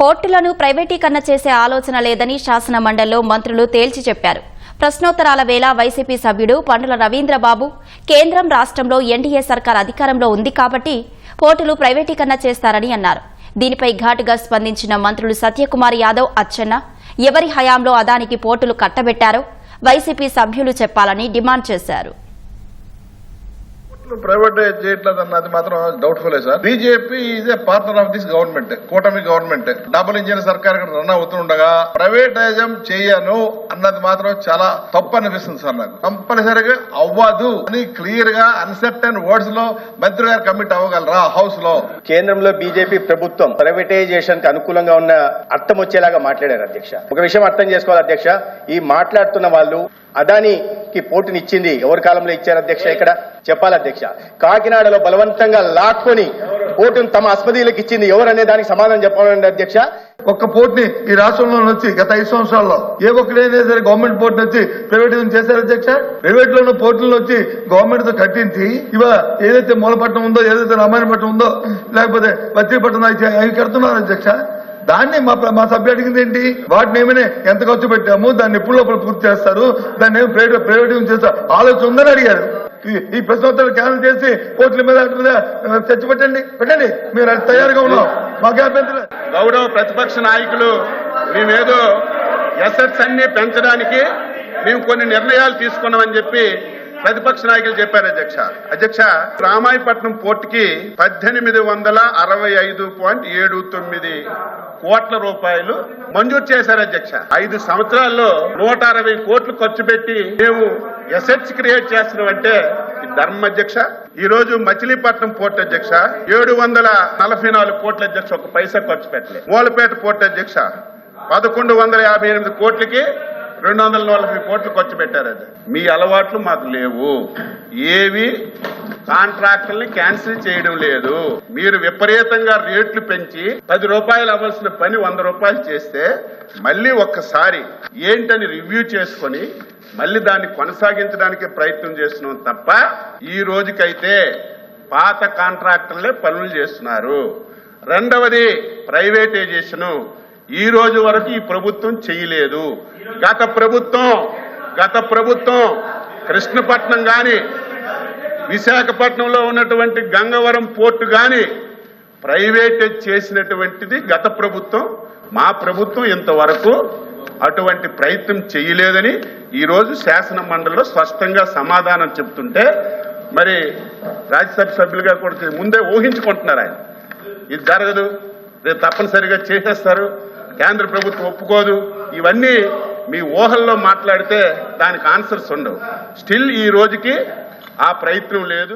పోర్టులను ప్రైవేటీకరణ చేసే ఆలోచన లేదని శాసన మండలిలో మంత్రులు తేల్చి చెప్పారు. ప్రశ్నోత్తరాల వేళ వైసీపీ సభ్యుడు పండుల రవీంద్రబాబు కేంద్రం రాష్ట్రంలో ఎన్డీఏ సర్కార్ అధికారంలో ఉంది కాబట్టి పోర్టులు ప్రైవేటీకరణ చేస్తారని అన్నారు. దీనిపై ఘాటుగా స్పందించిన మంత్రులు సత్యకుమార్ యాదవ్, అచ్చెన్న ఎవరి హయాంలో అదానికి పోర్టులు కట్టబెట్టారో వైసీపీ సభ్యులు చెప్పాలని డిమాండ్ చేశారు. ప్రైవేటైజ్ చేయట్లేదు అన్నది మాత్రం doubtful sir. BJP is a partner of this government, కూటమి గవర్నమెంట్. డబుల్ ఇంజిన్ సర్కార్ రన్ అవుతుండగా ప్రైవేటైజం చేయను అన్నది మాత్రం చాలా తప్పు అనిపిస్తుంది సార్. నాకు కంపల్సరీగా అవ్వదు అని క్లియర్ గా అన్సర్టన్ వర్డ్స్ లో మంత్రి గారు కమిట్ అవ్వగలరా హౌస్ లో? కేంద్రంలో బీజేపీ ప్రభుత్వం ప్రైవేటైజేషన్ కి అనుకూలంగా ఉన్న అర్థం వచ్చేలాగా మాట్లాడారు అధ్యక్ష. ఒక విషయం అర్థం చేసుకోవాలి అధ్యక్ష, ఈ మాట్లాడుతున్న వాళ్ళు అదానికి పోటీనిచ్చింది ఎవరి కాలంలో ఇచ్చారు అధ్యక్ష? ఇక్కడ చెప్పాలి అధ్యక్ష. కాకినాడలో బలవంతంగా లాక్కొని పోటును తమ అస్మదీలకు ఇచ్చింది ఎవరనే దానికి సమాధానం చెప్పాలండి అధ్యక్ష. ఒక్క పోర్టుని ఈ రాష్ట్రంలో వచ్చి గత 5 సంవత్సరాల్లో ఏ ఒక్కడైనా సరే గవర్నమెంట్ పోర్టుని వచ్చి ప్రైవేటైజేషన్ చేశారు అధ్యక్ష? ప్రైవేట్ లో ఉన్న పోర్టులను వచ్చి గవర్నమెంట్ తో కట్టించి ఇవా ఏదైతే మూలపట్నం ఉందో, ఏదైతే రామాయణపట్నం ఉందో, లేకపోతే మచిలీపట్నం అవి కడుతున్నారు అధ్యక్ష. దాన్ని మా సభ్యులు అడిగింది ఏంటి? వాటిని ఏమైనా ఎంత ఖర్చు పెట్టాము, దాన్ని ఎప్పుడు లోపల పూర్తి చేస్తారు, దాన్ని ఏమి ప్రైవేటైజేషన్ చేస్తారు ఆలోచన ఉందని అడిగారు. ఈ ప్రశ్నోత్తరాలు క్యాన్సిల్ చేసి కోర్టుల మీద చర్చ పెట్టండి మీరు తయారుగా ఉన్నాం, మాకే అభ్యంతరం. గౌరవ ప్రతిపక్ష నాయకులు మేమేదో ఎసెట్స్ అన్ని పెంచడానికి మేము కొన్ని నిర్ణయాలు తీసుకున్నామని చెప్పి ప్రతిపక్ష నాయకులు చెప్పారు అధ్యక్ష. రామాయపట్నం పోర్టుకి 1865.79 కోట్ల రూపాయలు మంజూరు చేశారు అధ్యక్ష. 5 సంవత్సరాల్లో 160 కోట్లు ఖర్చు పెట్టి మేము ఎసెట్స్ క్రియేట్ చేస్తున్నామంటే ధర్మం అధ్యక్ష. ఈ రోజు మచిలీపట్నం పోర్టు అధ్యక్ష 744 కోట్ల అధ్యక్ష, ఒక పైసా ఖర్చు పెట్టలేదు. మూలపేట పోర్టు అధ్యక్ష 1158 కోట్లకి 240 కోట్లు ఖర్చు పెట్టారు. మీ అలవాట్లు మాకు లేవు. ఏవి కాంట్రాక్టుల్ని క్యాన్సిల్ చేయడం లేదు. మీరు విపరీతంగా రేట్లు పెంచి 10 రూపాయలు అవ్వాల్సిన పని 100 రూపాయలు చేస్తే మళ్ళీ ఒక్కసారి ఏంటని రివ్యూ చేసుకొని మళ్ళీ దాన్ని కొనసాగించడానికి ప్రయత్నం చేస్తున్నాం తప్ప ఈ రోజుకైతే పాత కాంట్రాక్టులే పనులు చేస్తున్నారు. రెండవది ప్రైవేటైజేషను ఈ రోజు వరకు ఈ ప్రభుత్వం చేయలేదు. గత ప్రభుత్వం కృష్ణపట్నం గాని విశాఖపట్నంలో ఉన్నటువంటి గంగవరం పోర్టు గాని ప్రైవేటైజ్ చేసినటువంటిది గత ప్రభుత్వం. మా ప్రభుత్వం ఇంతవరకు అటువంటి ప్రయత్నం చేయలేదని ఈ రోజు శాసన మండలిలో స్పష్టంగా సమాధానం చెప్తుంటే మరి రాజ్యసభ సభ్యులుగా కూడా ముందే ఊహించుకుంటున్నారు. ఆయన ఇది జరగదు, రేపు తప్పనిసరిగా చేసేస్తారు, కేంద్ర ప్రభుత్వం ఒప్పుకోదు, ఇవన్నీ మీ ఊహల్లో మాట్లాడితే దానికి ఆన్సర్స్ ఉండవు. స్టిల్ ఈ రోజుకి ఆ ప్రయత్నం లేదు.